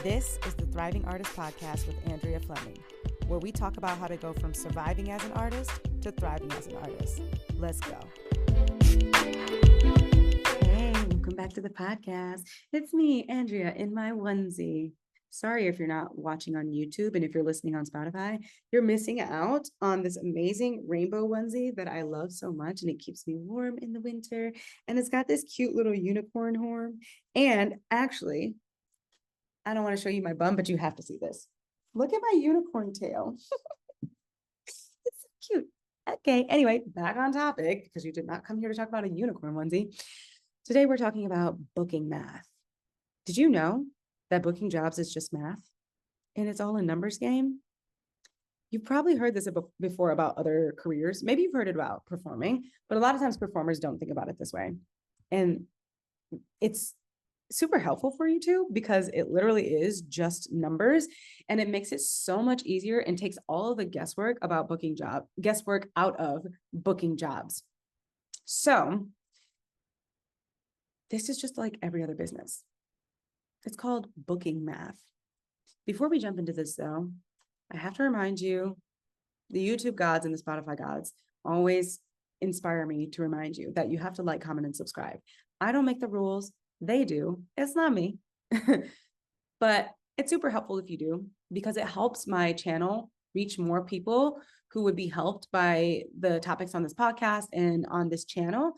This is the Thriving Artist Podcast with Andrea Fleming, where we talk about how to go from surviving as an artist to thriving as an artist. Let's go. Hey, welcome back to the podcast. It's me, Andrea, in my onesie. Sorry if you're not watching on YouTube, and if you're listening on Spotify, you're missing out on this amazing rainbow onesie that I love so much, and it keeps me warm in the winter. And it's got this cute little unicorn horn. And actually, I don't want to show you my bum, but you have to see this. Look at my unicorn tail. It's so cute. Okay, anyway, back on topic, because you did not come here to talk about a unicorn onesie. Today we're talking about booking math. Did you know that booking jobs is just math? And it's all a numbers game? You've probably heard this before about other careers. Maybe you've heard it about performing, but a lot of times performers don't think about it this way. And it's super helpful for you too, because it literally is just numbers, and it makes it so much easier and takes all of the guesswork out of booking jobs. So this is just like every other business. It's called booking math. Before we jump into this though, I have to remind you, the YouTube gods and the Spotify gods always inspire me to remind you that you have to like, comment, and subscribe. I don't make the rules. They do. It's not me. But it's super helpful if you do, because it helps my channel reach more people who would be helped by the topics on this podcast and on this channel.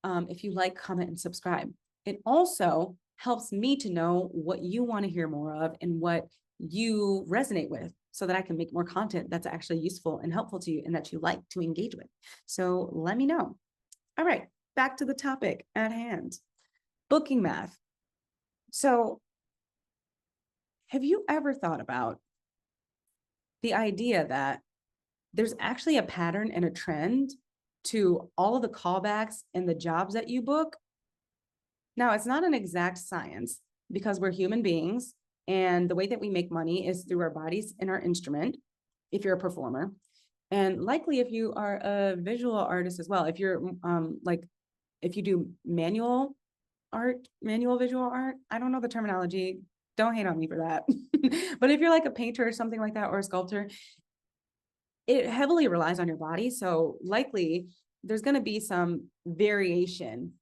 If you like, comment, and subscribe. It also helps me to know what you want to hear more of and what you resonate with, so that I can make more content that's actually useful and helpful to you and that you like to engage with. So let me know. All right, back to the topic at hand. Booking math. So have you ever thought about the idea that there's actually a pattern and a trend to all of the callbacks and the jobs that you book? Now, it's not an exact science, because we're human beings, and the way that we make money is through our bodies and our instrument, if you're a performer. And likely if you are a visual artist as well, if you're if you do manual visual art, I don't know the terminology, don't hate on me for that. But if you're like a painter or something like that, or a sculptor, it heavily relies on your body. So likely there's going to be some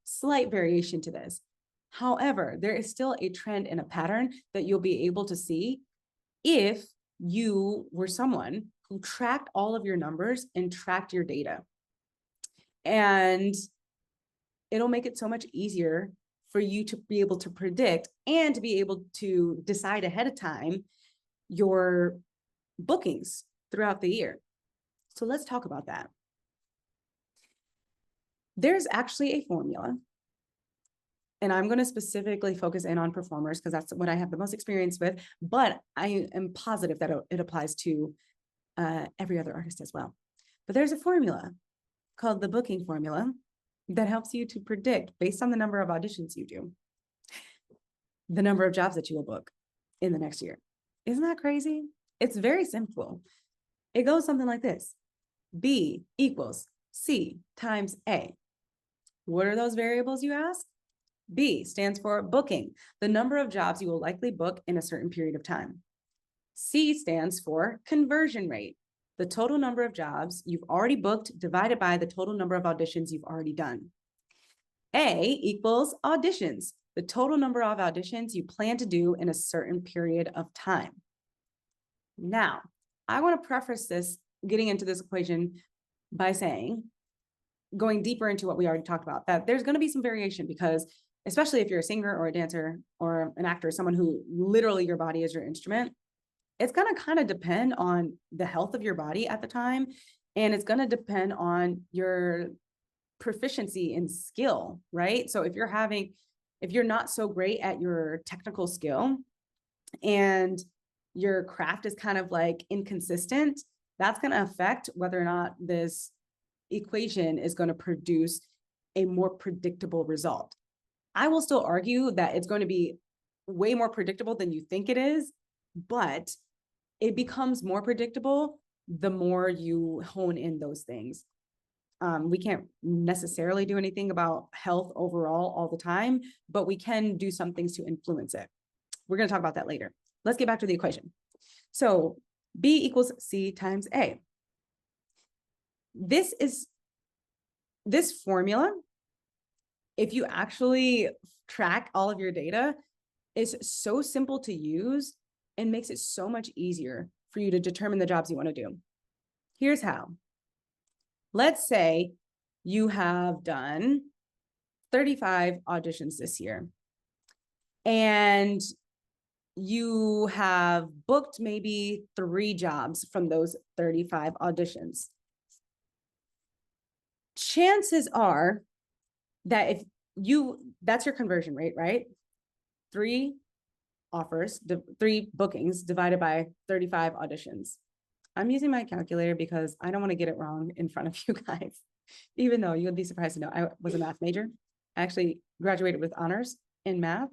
slight variation to this. However, there is still a trend and a pattern that you'll be able to see if you were someone who tracked all of your numbers and tracked your data. And it'll make it so much easier for you to be able to predict and to be able to decide ahead of time your bookings throughout the year. So let's talk about that. There's actually a formula, and I'm going to specifically focus in on performers because that's what I have the most experience with, but I am positive that it applies to every other artist as well. But there's a formula called the booking formula that helps you to predict, based on the number of auditions you do, the number of jobs that you will book in the next year. Isn't that crazy? It's very simple. It goes something like this: B equals C times A. What are those variables, you ask? B stands for booking, the number of jobs you will likely book in a certain period of time. C stands for conversion rate, the total number of jobs you've already booked divided by the total number of auditions you've already done. A equals auditions, the total number of auditions you plan to do in a certain period of time. Now, I want to preface this, getting into this equation, by saying, going deeper into what we already talked about, that there's going to be some variation, because especially if you're a singer or a dancer or an actor, someone who literally your body is your instrument, it's going to kind of depend on the health of your body at the time. And it's going to depend on your proficiency in skill, right? So if you're not so great at your technical skill and your craft is kind of like inconsistent, that's going to affect whether or not this equation is going to produce a more predictable result. I will still argue that it's going to be way more predictable than you think it is, but it becomes more predictable the more you hone in those things. We can't necessarily do anything about health overall all the time, but we can do some things to influence it. We're going to talk about that later. let's get back to the equation. So B equals C times A. This formula, if you actually track all of your data, is so simple to use and makes it so much easier for you to determine the jobs you want to do. Here's how. Let's say you have done 35 auditions this year, and you have booked maybe 3 jobs from those 35 auditions. Chances are that if that's your conversion rate, right? 3 offers, 3 bookings divided by 35 auditions. I'm using my calculator because I don't want to get it wrong in front of you guys, even though you would be surprised to know I was a math major. I actually graduated with honors in math,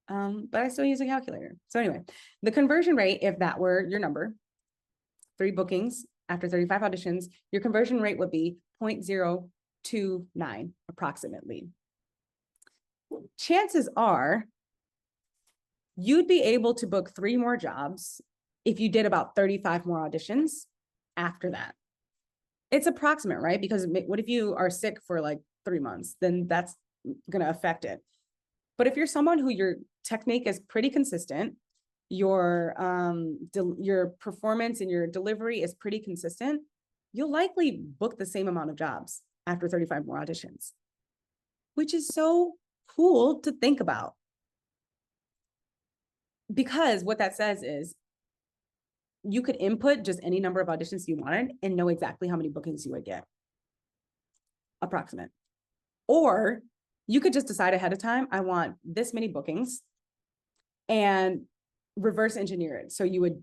but I still use a calculator. So anyway, the conversion rate, if that were your number, 3 bookings after 35 auditions, your conversion rate would be 0.029 approximately. Chances are you'd be able to book 3 more jobs if you did about 35 more auditions after that. It's approximate, right? Because what if you are sick for like 3 months? Then that's going to affect it. But if you're someone who your technique is pretty consistent, your performance and your delivery is pretty consistent, you'll likely book the same amount of jobs after 35 more auditions, which is so cool to think about. Because what that says is you could input just any number of auditions you wanted and know exactly how many bookings you would get. Approximate. Or you could just decide ahead of time, I want this many bookings, and reverse engineer it. So you would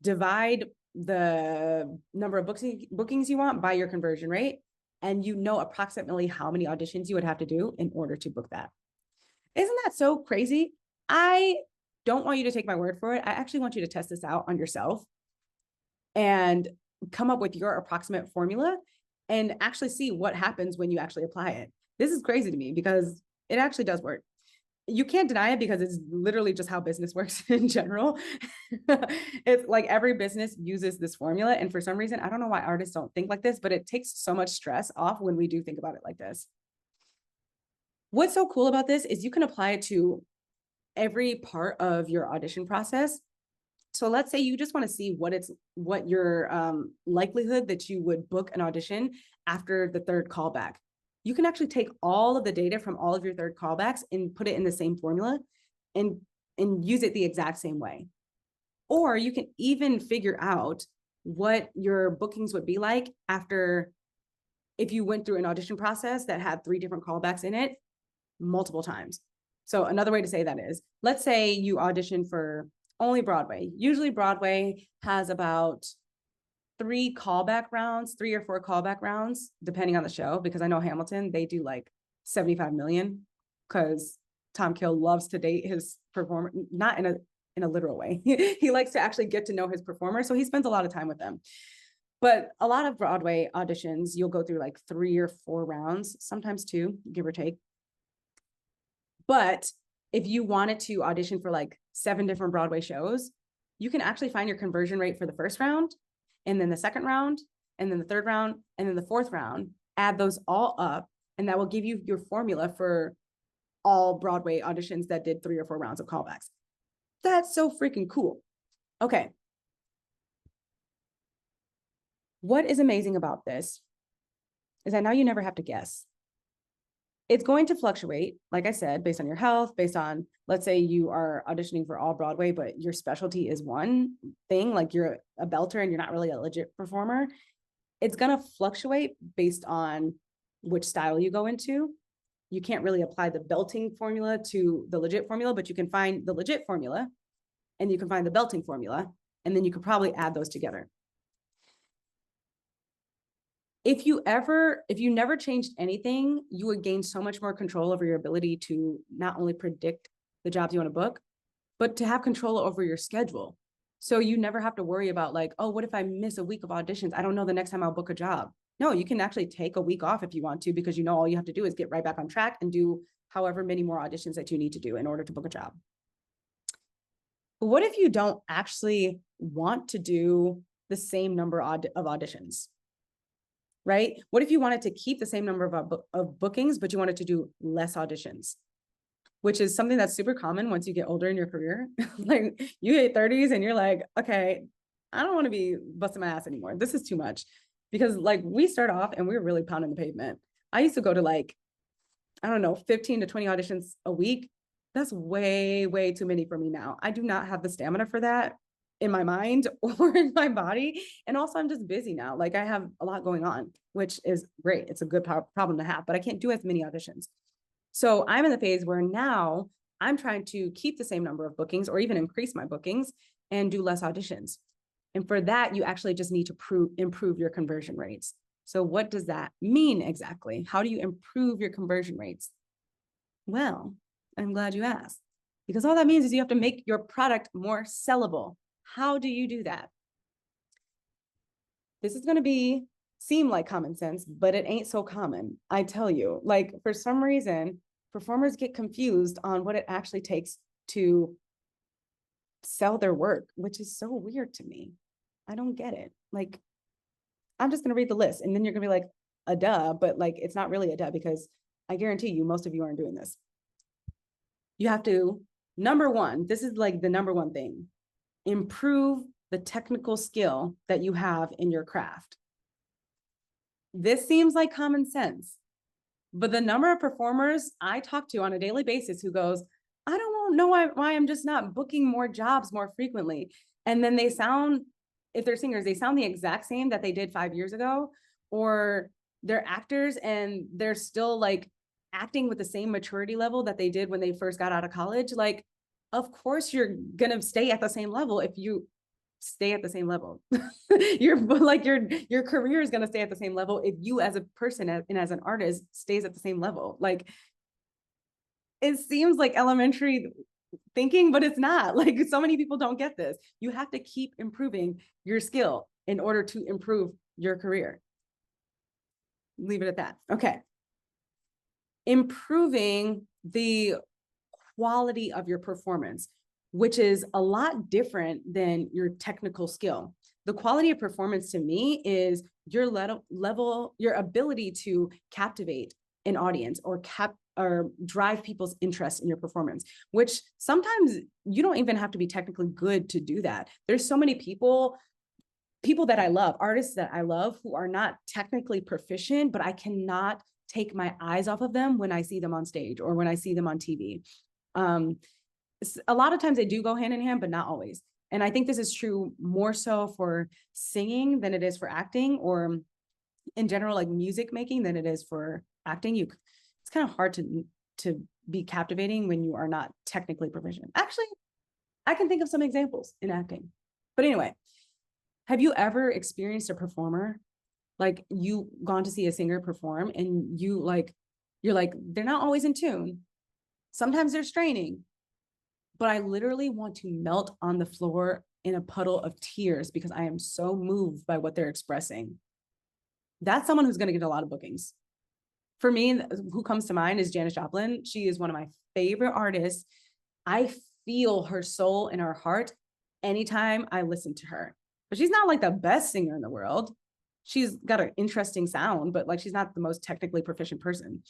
divide the number of bookings you want by your conversion rate, and you know approximately how many auditions you would have to do in order to book that. Isn't that so crazy? I don't want you to take my word for it. I actually want you to test this out on yourself and come up with your approximate formula and actually see what happens when you actually apply it. This is crazy to me because it actually does work. You can't deny it because it's literally just how business works in general. It's like every business uses this formula. And for some reason, I don't know why artists don't think like this, but it takes so much stress off when we do think about it like this. What's so cool about this is you can apply it to every part of your audition process. So let's say you just want to see what your likelihood that you would book an audition after the 3rd callback. You can actually take all of the data from all of your 3rd callbacks and put it in the same formula and use it the exact same way. Or you can even figure out what your bookings would be like after, if you went through an audition process that had 3 different callbacks in it multiple times. So another way to say that is, let's say you audition for only Broadway. Usually Broadway has about 3 callback rounds, 3 or 4 callback rounds, depending on the show, because I know Hamilton, they do like 75 million because Tom Kill loves to date his performer, not in a literal way. He likes to actually get to know his performer. So he spends a lot of time with them. But a lot of Broadway auditions, you'll go through like 3 or 4 rounds, sometimes 2, give or take. But if you wanted to audition for like 7 different Broadway shows, you can actually find your conversion rate for the 1st round, and then the 2nd round, and then the 3rd round, and then the 4th round, add those all up, and that will give you your formula for all Broadway auditions that did 3 or 4 rounds of callbacks. That's so freaking cool. Okay. What is amazing about this is that now you never have to guess. It's going to fluctuate, like I said, based on your health, based on, let's say you are auditioning for all Broadway, but your specialty is one thing, like you're a belter and you're not really a legit performer. It's going to fluctuate based on which style you go into. You can't really apply the belting formula to the legit formula, but you can find the legit formula and you can find the belting formula, and then you could probably add those together. If you never changed anything, you would gain so much more control over your ability to not only predict the jobs you want to book, but to have control over your schedule. So you never have to worry about like, oh, what if I miss a week of auditions? I don't know the next time I'll book a job. No, you can actually take a week off if you want to, because you know all you have to do is get right back on track and do however many more auditions that you need to do in order to book a job. But what if you don't actually want to do the same number of auditions? Right? What if you wanted to keep the same number of bookings, but you wanted to do less auditions? Which is something that's super common once you get older in your career. Like you hit 30s and you're like, okay, I don't want to be busting my ass anymore. This is too much. Because like we start off and we're really pounding the pavement. I used to go to like, I don't know, 15 to 20 auditions a week. That's way, way too many for me now. I do not have the stamina for that in my mind or in my body. And also I'm just busy now. Like I have a lot going on, which is great. It's a good problem to have, but I can't do as many auditions. So I'm in the phase where now I'm trying to keep the same number of bookings or even increase my bookings and do less auditions. And for that, you actually just need to improve your conversion rates. So what does that mean exactly? How do you improve your conversion rates? Well, I'm glad you asked, because all that means is you have to make your product more sellable. How do you do that? This is going to seem like common sense, but it ain't so common. I tell you, like for some reason, performers get confused on what it actually takes to sell their work, which is so weird to me. I don't get it. Like, I'm just going to read the list and then you're going to be like, a duh, but like, it's not really a duh because I guarantee you, most of you aren't doing this. You have to, number one, this is like the number one thing, improve the technical skill that you have in your craft. This seems like common sense, but the number of performers I talk to on a daily basis who goes, I don't know why I'm just not booking more jobs more frequently. And then they sound, if they're singers, they sound the exact same that they did 5 years ago, or they're actors and they're still like acting with the same maturity level that they did when they first got out of college. Like, of course you're gonna stay at the same level if you stay at the same level. Your career is going to stay at the same level if you as a person and as an artist stays at the same level. Like it seems like elementary thinking, but it's not. Like so many people don't get this. You have to keep improving your skill in order to improve your career. Leave it at that. Okay. Improving the quality of your performance, which is a lot different than your technical skill. The quality of performance to me is your level, your ability to captivate an audience or drive people's interest in your performance, which sometimes you don't even have to be technically good to do that. There's so many people that I love, artists that I love who are not technically proficient, but I cannot take my eyes off of them when I see them on stage or when I see them on TV. A lot of times they do go hand in hand, but not always. And I think this is true more so for singing than it is for acting, or in general, like music making than it is for acting. It's kind of hard to be captivating when you are not technically proficient. Actually, I can think of some examples in acting. But anyway, have you ever experienced a performer, like you gone to see a singer perform and you're like, they're not always in tune. Sometimes they're straining, but I literally want to melt on the floor in a puddle of tears because I am so moved by what they're expressing. That's someone who's going to get a lot of bookings. For me, who comes to mind is Janis Joplin. She is one of my favorite artists. I feel her soul in her heart anytime I listen to her. But she's not like the best singer in the world. She's got an interesting sound, but like she's not the most technically proficient person.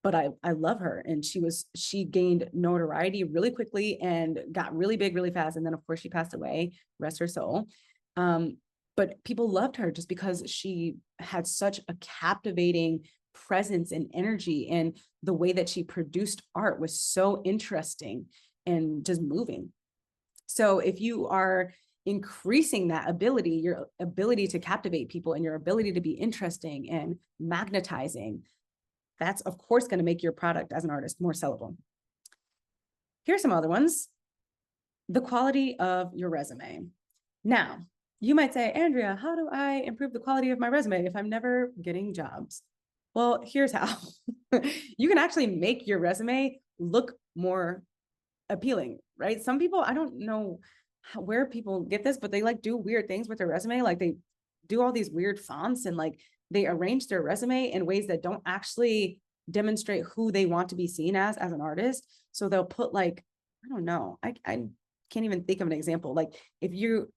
But I love her, and she gained notoriety really quickly and got really big really fast. And then of course she passed away, rest her soul. But people loved her just because she had such a captivating presence and energy, and the way that she produced art was so interesting and just moving. So if you are increasing that ability, your ability to captivate people and your ability to be interesting and magnetizing, that's of course going to make your product as an artist more sellable. Here's some other ones. The quality of your resume. Now, you might say, Andrea, how do I improve the quality of my resume if I'm never getting jobs? Well, here's how. You can actually make your resume look more appealing, right? Some people, I don't know where people get this, but they like do weird things with their resume. Like they do all these weird fonts and like they arrange their resume in ways that don't actually demonstrate who they want to be seen as an artist. So they'll put like, I don't know, I can't even think of an example. Like if you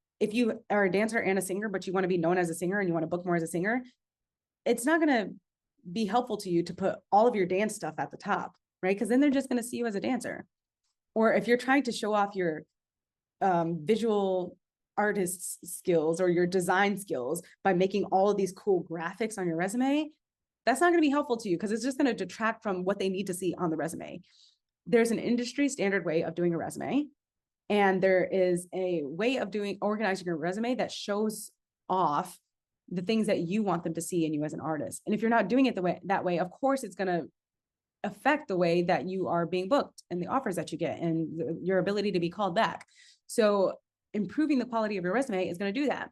are a dancer and a singer, but you want to be known as a singer and you want to book more as a singer, it's not going to be helpful to you to put all of your dance stuff at the top, right? Because then they're just going to see you as a dancer. Or if you're trying to show off your visual artist skills or your design skills by making all of these cool graphics on your resume, that's not going to be helpful to you because it's just going to detract from what they need to see on the resume. There's an industry standard way of doing a resume, and there is a way of organizing your resume that shows off the things that you want them to see in you as an artist. And if you're not doing it that way, of course, it's going to affect the way that you are being booked and the offers that you get and your ability to be called back. So improving the quality of your resume is going to do that.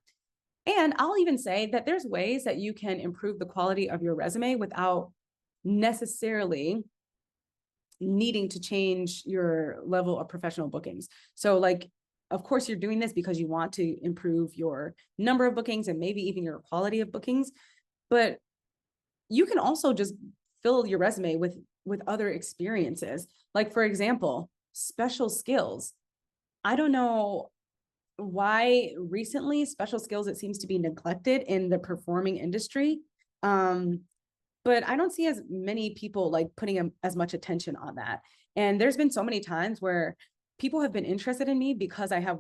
And I'll even say that there's ways that you can improve the quality of your resume without necessarily needing to change your level of professional bookings. So like, of course, you're doing this because you want to improve your number of bookings and maybe even your quality of bookings, but you can also just fill your resume with other experiences. Like, for example, special skills. I don't know why recently special skills, it seems to be neglected in the performing industry. But I don't see as many people like putting as much attention on that. And there's been so many times where people have been interested in me because I have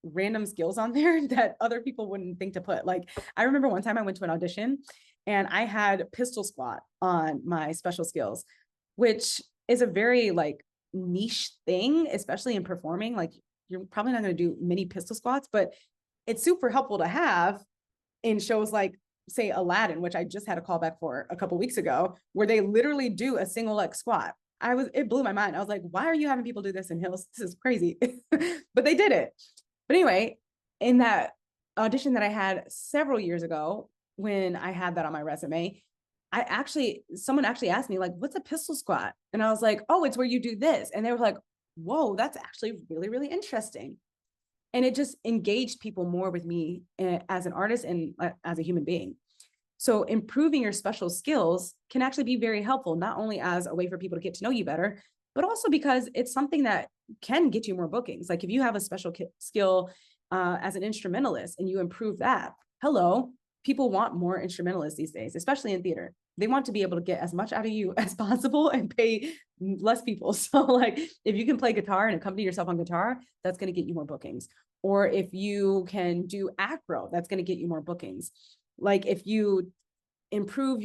random skills on there that other people wouldn't think to put. Like, I remember one time I went to an audition and I had pistol squat on my special skills, which is a very like niche thing, especially in performing. Like, you're probably not going to do many pistol squats, but it's super helpful to have in shows like, say, Aladdin, which I just had a callback for a couple of weeks ago, where they literally do a single leg squat. It blew my mind. I was like, why are you having people do this in Hills? This is crazy. But they did it. But anyway, in that audition that I had several years ago, when I had that on my resume, someone actually asked me, like, what's a pistol squat? And I was like, oh, it's where you do this. And they were like, whoa, that's actually really, really interesting. And it just engaged people more with me as an artist and as a human being. So improving your special skills can actually be very helpful, not only as a way for people to get to know you better, but also because it's something that can get you more bookings. Like if you have a special skill as an instrumentalist and you improve that, hello, people want more instrumentalists these days, especially in theater. They want to be able to get as much out of you as possible and pay less people. So like if you can play guitar and accompany yourself on guitar, that's going to get you more bookings. Or if you can do acro, that's going to get you more bookings. Like if you improve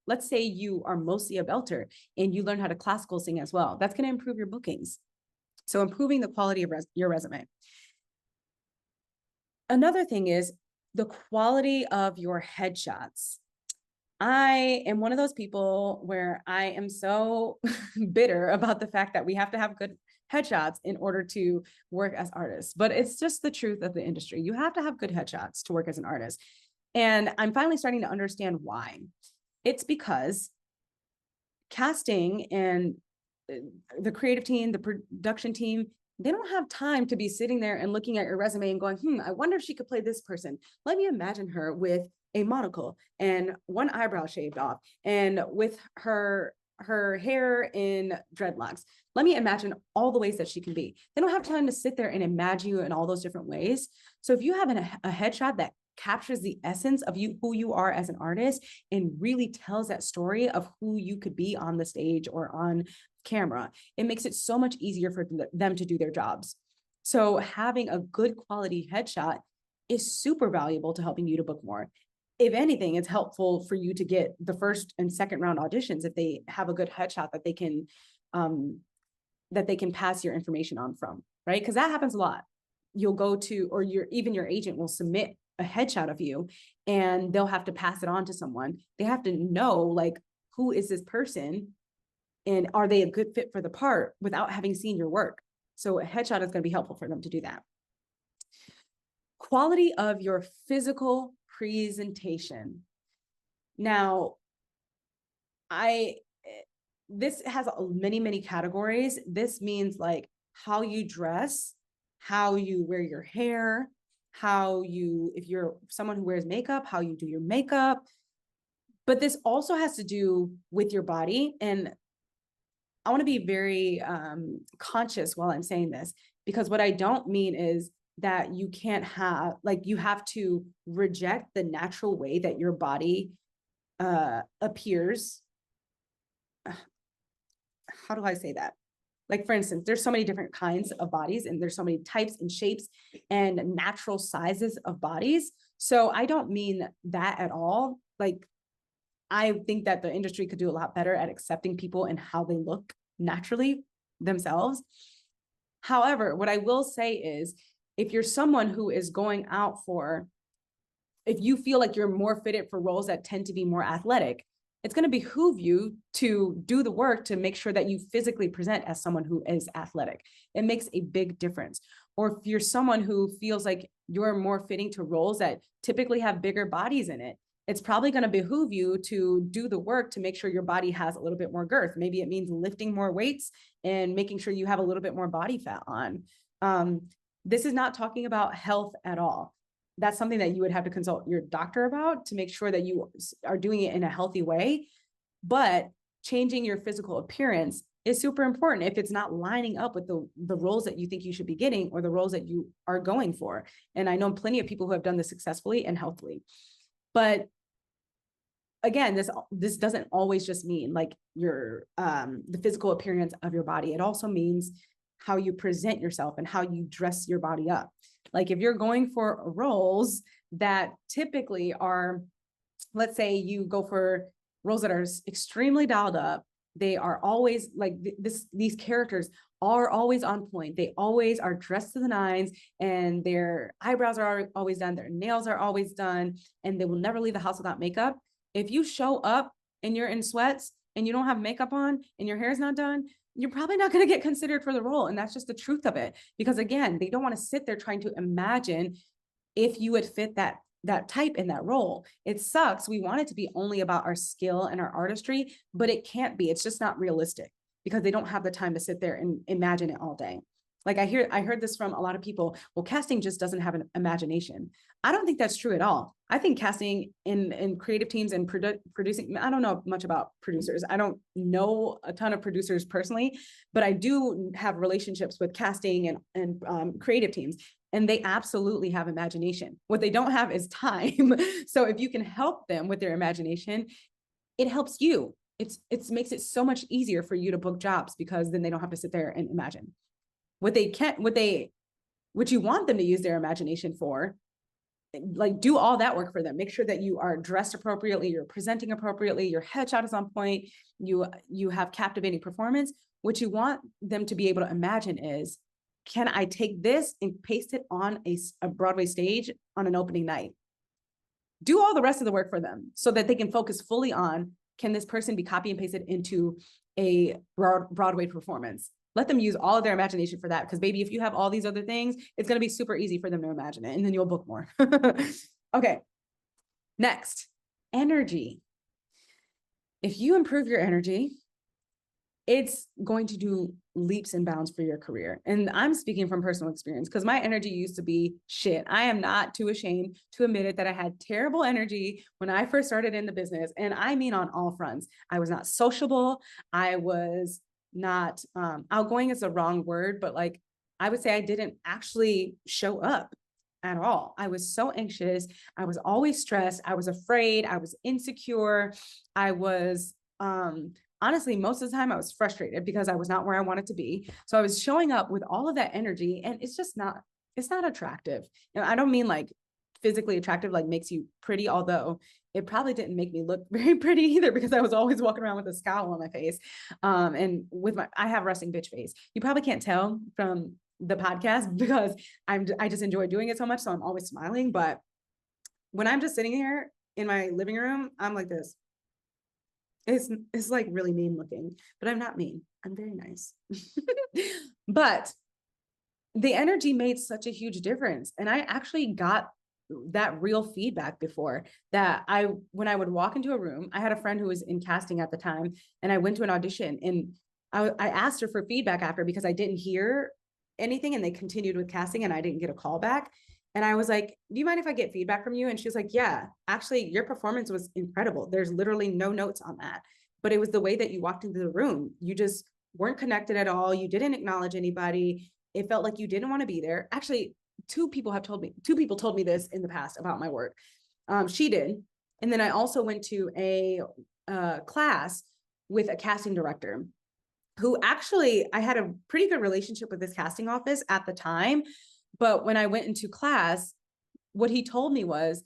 let's say you are mostly a belter and you learn how to classical sing as well, that's going to improve your bookings. So improving the quality of your resume. Another thing is the quality of your headshots. I am one of those people where I am so bitter about the fact that we have to have good headshots in order to work as artists, but it's just the truth of the industry. You have to have good headshots to work as an artist. And I'm finally starting to understand why. It's because casting and the creative team, the production team, they don't have time to be sitting there and looking at your resume and going, I wonder if she could play this person. Let me imagine her with a monocle and one eyebrow shaved off and with her hair in dreadlocks. Let me imagine all the ways that she can be. They don't have time to sit there and imagine you in all those different ways. So if you have a headshot that captures the essence of who you are as an artist and really tells that story of who you could be on the stage or on camera, it makes it so much easier for them to do their jobs. So having a good quality headshot is super valuable to helping you to book more. If anything, it's helpful for you to get the first and second round auditions if they have a good headshot that they can pass your information on from, right? Because that happens a lot. You'll go to, or even your agent will submit a headshot of you and they'll have to pass it on to someone. They have to know, like, who is this person and are they a good fit for the part without having seen your work? So a headshot is going to be helpful for them to do that. Quality of your physical presentation. Now, this has many, many categories. This means like how you dress, how you wear your hair, if you're someone who wears makeup, how you do your makeup. But this also has to do with your body. And I want to be very conscious while I'm saying this. because what I don't mean is that you can't have, like, you have to reject the natural way that your body appears. How do I say that? Like, for instance, there's so many different kinds of bodies, and there's so many types and shapes and natural sizes of bodies. So I don't mean that at all. Like, I think that the industry could do a lot better at accepting people and how they look naturally themselves. However, what I will say is, if you're someone who is going out for, if you feel like you're more fitted for roles that tend to be more athletic, it's going to behoove you to do the work to make sure that you physically present as someone who is athletic. It makes a big difference. Or if you're someone who feels like you're more fitting to roles that typically have bigger bodies in it, it's probably going to behoove you to do the work to make sure your body has a little bit more girth. Maybe it means lifting more weights and making sure you have a little bit more body fat on. This is not talking about health at all. That's something that you would have to consult your doctor about to make sure that you are doing it in a healthy way. But changing your physical appearance is super important if it's not lining up with the roles that you think you should be getting or the roles that you are going for. And I know plenty of people who have done this successfully and healthily. But again, this doesn't always just mean like your the physical appearance of your body. It also means how you present yourself and how you dress your body up. Like, if you're going for roles that typically are, let's say you go for roles that are extremely dialed up, they are always like these characters are always on point. They always are dressed to the nines, and their eyebrows are always done, their nails are always done, and they will never leave the house without makeup. If you show up and you're in sweats and you don't have makeup on and your hair is not done, you're probably not going to get considered for the role. And that's just the truth of it. Because again, they don't want to sit there trying to imagine if you would fit that type in that role. It sucks. We want it to be only about our skill and our artistry, but it can't be. It's just not realistic because they don't have the time to sit there and imagine it all day. Like, I heard this from a lot of people. Well, casting just doesn't have an imagination. I don't think that's true at all. I think casting in creative teams and producing, I don't know much about producers. I don't know a ton of producers personally, but I do have relationships with casting and creative teams, and they absolutely have imagination. What they don't have is time. So if you can help them with their imagination, it helps you. It makes it so much easier for you to book jobs, because then they don't have to sit there and imagine. What you want them to use their imagination for, like, do all that work for them. Make sure that you are dressed appropriately, you're presenting appropriately, your headshot is on point, you have captivating performance. What you want them to be able to imagine is, can I take this and paste it on a Broadway stage on an opening night? Do all the rest of the work for them so that they can focus fully on, can this person be copy and pasted into a Broadway performance? Let them use all of their imagination for that. Because baby, if you have all these other things, it's going to be super easy for them to imagine it, and then you'll book more. Okay. Next, energy. If you improve your energy, it's going to do leaps and bounds for your career. And I'm speaking from personal experience, because my energy used to be shit. I am not too ashamed to admit it, that I had terrible energy when I first started in the business. And I mean, on all fronts. I was not sociable. I was not outgoing is the wrong word, but like, I would say I didn't actually show up at all. I was so anxious. I was always stressed. I was afraid. I was insecure. I was honestly, most of the time I was frustrated because I was not where I wanted to be. So I was showing up with all of that energy, and it's not attractive. And I don't mean like physically attractive, like makes you pretty, although it probably didn't make me look very pretty either, because I was always walking around with a scowl on my face. And I have resting bitch face. You probably can't tell from the podcast because I just enjoy doing it so much. So I'm always smiling. But when I'm just sitting here in my living room, I'm like this. It's like really mean looking, but I'm not mean. I'm very nice. But the energy made such a huge difference. And I actually got that real feedback before, that when I would walk into a room, I had a friend who was in casting at the time, and I went to an audition, and I asked her for feedback after, because I didn't hear anything, and they continued with casting and I didn't get a call back. And I was like, do you mind if I get feedback from you? And she was like, yeah, actually your performance was incredible. There's literally no notes on that, but it was the way that you walked into the room. You just weren't connected at all. You didn't acknowledge anybody. It felt like you didn't want to be there. Actually, two people told me this in the past about my work. She did. And then I also went to a class with a casting director who actually, I had a pretty good relationship with this casting office at the time. But when I went into class, what he told me was,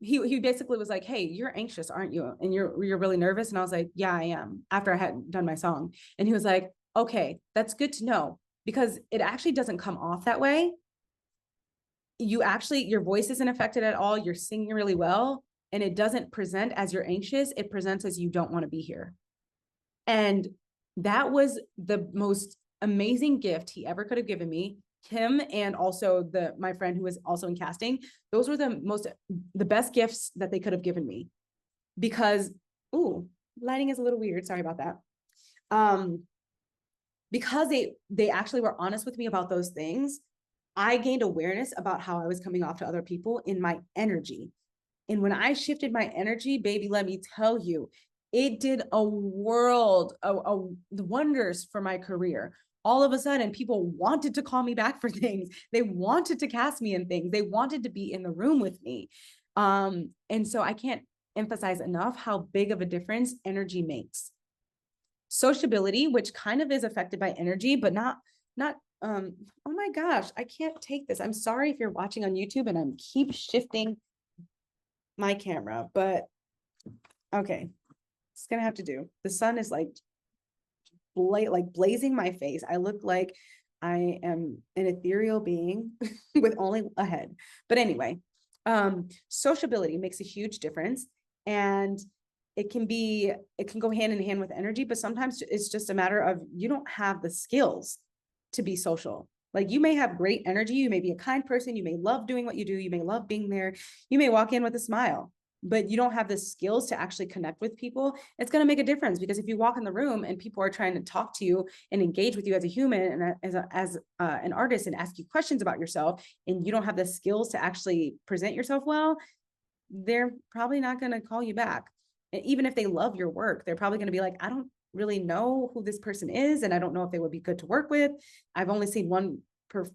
he basically was like, hey, you're anxious, aren't you? And you're really nervous. And I was like, yeah, I am, after I had done my song. And he was like, okay, that's good to know, because it actually doesn't come off that way. Your voice isn't affected at all. You're singing really well. And it doesn't present as you're anxious. It presents as you don't want to be here. And that was the most amazing gift he ever could have given me. Him and also my friend who was also in casting. Those were the best gifts that they could have given me, because, ooh, lighting is a little weird. Sorry about that. Because they actually were honest with me about those things. I gained awareness about how I was coming off to other people in my energy. And when I shifted my energy, baby, let me tell you, it did a world of wonders for my career. All of a sudden, people wanted to call me back for things. They wanted to cast me in things. They wanted to be in the room with me. And so I can't emphasize enough how big of a difference energy makes. Sociability, which kind of is affected by energy, but not, oh my gosh, I can't take this. I'm sorry if you're watching on YouTube and I'm keep shifting my camera, but okay, it's gonna have to do. The sun is like blazing my face. I look like I am an ethereal being with only a head. But anyway, sociability makes a huge difference, and it can go hand in hand with energy, but sometimes it's just a matter of you don't have the skills to be social. Like, you may have great energy, you may be a kind person, you may love doing what you do, you may love being there, you may walk in with a smile, but you don't have the skills to actually connect with people. It's going to make a difference, because if you walk in the room and people are trying to talk to you and engage with you as a human and as an artist and ask you questions about yourself, and you don't have the skills to actually present yourself well, they're probably not going to call you back. And even if they love your work, they're probably going to be like, I don't really know who this person is, and I don't know if they would be good to work with. I've only seen one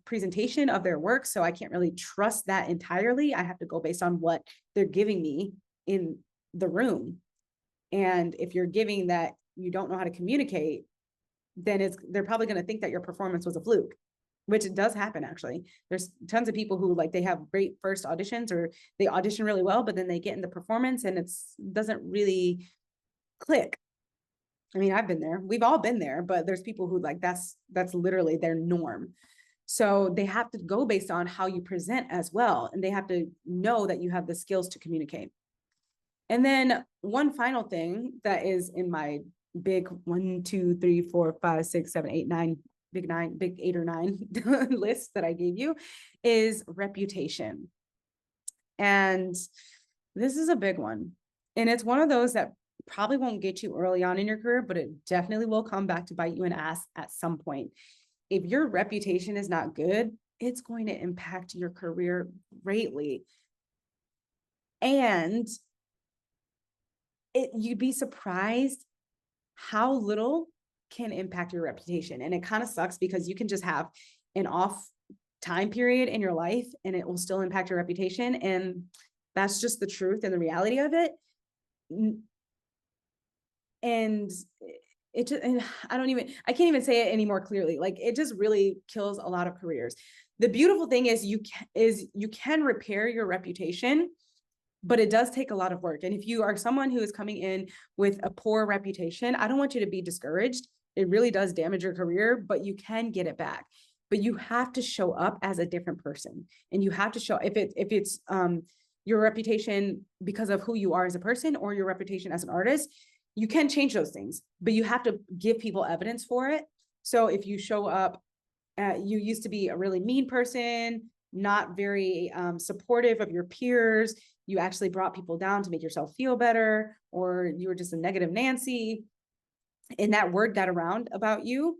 presentation of their work, so I can't really trust that entirely. I have to go based on what they're giving me in the room. And if you're giving that you don't know how to communicate, then they're probably going to think that your performance was a fluke, which it does happen. Actually, there's tons of people who, like, they have great first auditions, or they audition really well, but then they get in the performance and it doesn't really click. I mean, I've been there, we've all been there, but there's people who, like, that's literally their norm. So they have to go based on how you present as well. And they have to know that you have the skills to communicate. And then one final thing that is in my big 1, 2, 3, 4, 5, 6, 7, 8, 9, big 8 or 9 list that I gave you is reputation. And this is a big one. And it's one of those that probably won't get you early on in your career, but it definitely will come back to bite you in the ass at some point. If your reputation is not good, it's going to impact your career greatly. And you'd be surprised how little can impact your reputation. And it kind of sucks, because you can just have an off time period in your life and it will still impact your reputation. And that's just the truth and the reality of it. And it just, and I can't even say it any more clearly. Like, it just really kills a lot of careers. The beautiful thing is you can repair your reputation, but it does take a lot of work. And if you are someone who is coming in with a poor reputation, I don't want you to be discouraged. It really does damage your career, but you can get it back. But you have to show up as a different person, and you have to show, if it's your reputation because of who you are as a person, or your reputation as an artist, you can change those things, but you have to give people evidence for it. So if you show up, you used to be a really mean person, not very supportive of your peers, you actually brought people down to make yourself feel better, or you were just a negative Nancy, and that word got around about you,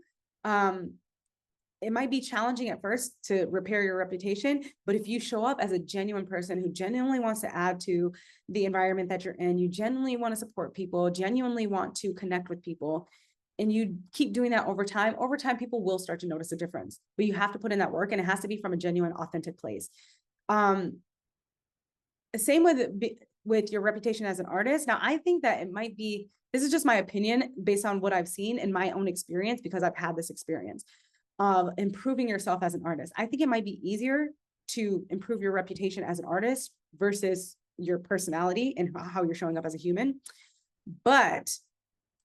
it might be challenging at first to repair your reputation, but if you show up as a genuine person who genuinely wants to add to the environment that you're in, you genuinely want to support people, genuinely want to connect with people, and you keep doing that over time, people will start to notice a difference, but you have to put in that work, and it has to be from a genuine, authentic place. Same with your reputation as an artist. Now, I think that it might be, this is just my opinion based on what I've seen in my own experience, because I've had this experience of improving yourself as an artist. I think it might be easier to improve your reputation as an artist versus your personality and how you're showing up as a human. But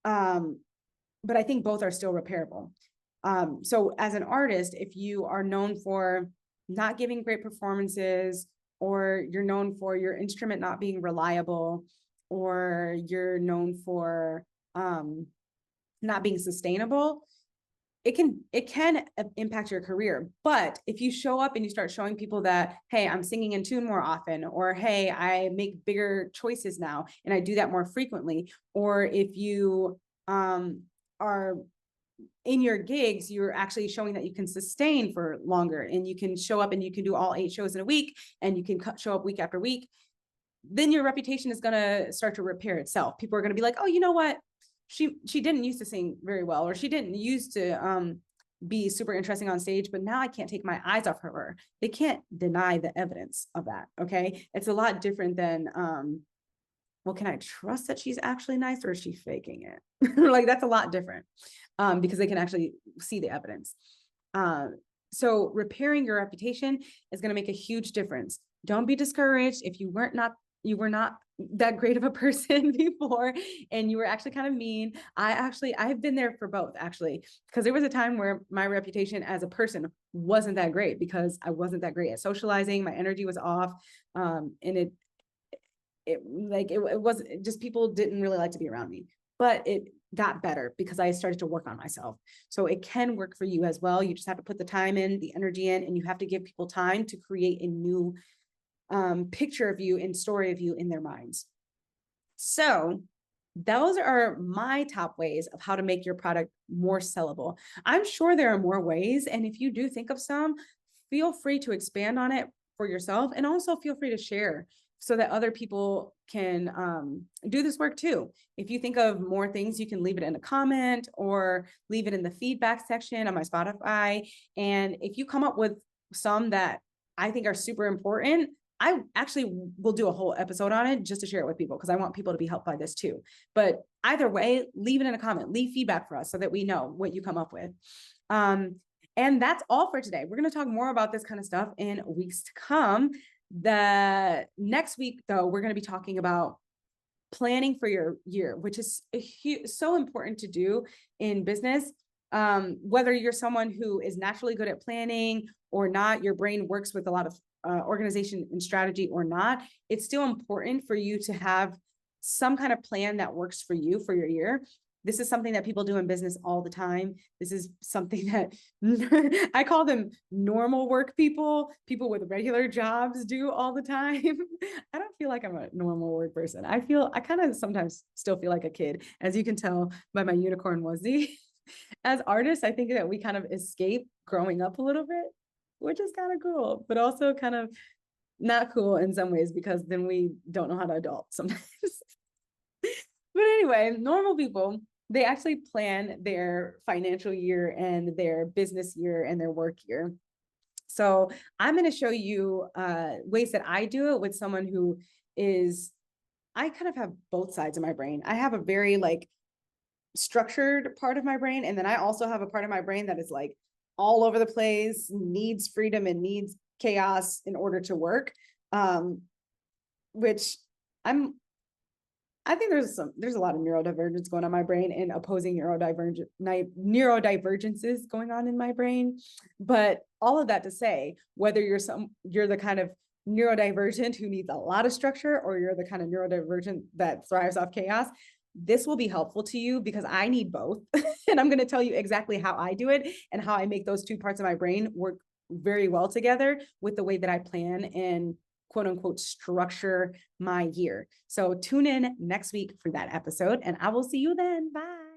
I think both are still repairable. So as an artist, if you are known for not giving great performances, or you're known for your instrument not being reliable, or you're known for not being sustainable, it can impact your career. But if you show up and you start showing people that, hey, I'm singing in tune more often, or hey, I make bigger choices now and I do that more frequently, or if you are in your gigs, you're actually showing that you can sustain for longer, and you can show up and you can do all 8 shows in a week, and you can show up week after week, then your reputation is going to start to repair itself. People are going to be like, oh, you know what? She didn't used to sing very well, or she didn't used to be super interesting on stage, but now I can't take my eyes off her. They can't deny the evidence of that. Okay. It's a lot different than, well, can I trust that she's actually nice, or is she faking it? Like, that's a lot different, because they can actually see the evidence. So repairing your reputation is going to make a huge difference. Don't be discouraged if you were not that great of a person before, and you were actually kind of mean. I've been there for both, actually, because there was a time where my reputation as a person wasn't that great, because I wasn't that great at socializing. My energy was off. And it was just, people didn't really like to be around me, but it got better because I started to work on myself. So it can work for you as well. You just have to put the time in, the energy in, and you have to give people time to create a new picture of you and story of you in their minds. So those are my top ways of how to make your product more sellable. I'm sure there are more ways, and if you do think of some, feel free to expand on it for yourself, and also feel free to share so that other people can do this work too. If you think of more things, you can leave it in a comment or leave it in the feedback section on my Spotify. And if you come up with some that I think are super important, I actually will do a whole episode on it just to share it with people, because I want people to be helped by this too. But either way, leave it in a comment, leave feedback for us so that we know what you come up with. And that's all for today. We're going to talk more about this kind of stuff in weeks to come. The next week, though, we're going to be talking about planning for your year, which is so important to do in business. Whether you're someone who is naturally good at planning or not, your brain works with a lot of organization and strategy or not, it's still important for you to have some kind of plan that works for you for your year. This is something that people do in business all the time. This is something that I call them normal work people with regular jobs do all the time. I don't feel like I'm a normal work person. I kind of sometimes still feel like a kid, as you can tell by my unicorn onesie. As artists, I think that we kind of escape growing up a little bit, which is kind of cool, but also kind of not cool in some ways, because then we don't know how to adult sometimes. But anyway, normal people, they actually plan their financial year and their business year and their work year. So I'm going to show you ways that I do it with someone who is, I kind of have both sides of my brain. I have a very structured part of my brain, and then I also have a part of my brain that is all over the place, needs freedom and needs chaos in order to work, which I think there's a lot of neurodivergence going on in my brain, and opposing neurodivergences going on in my brain. But all of that to say, whether you're the kind of neurodivergent who needs a lot of structure, or you're the kind of neurodivergent that thrives off chaos, this will be helpful to you, because I need both. And I'm going to tell you exactly how I do it and how I make those two parts of my brain work very well together with the way that I plan and quote unquote structure my year. So tune in next week for that episode, and I will see you then. Bye.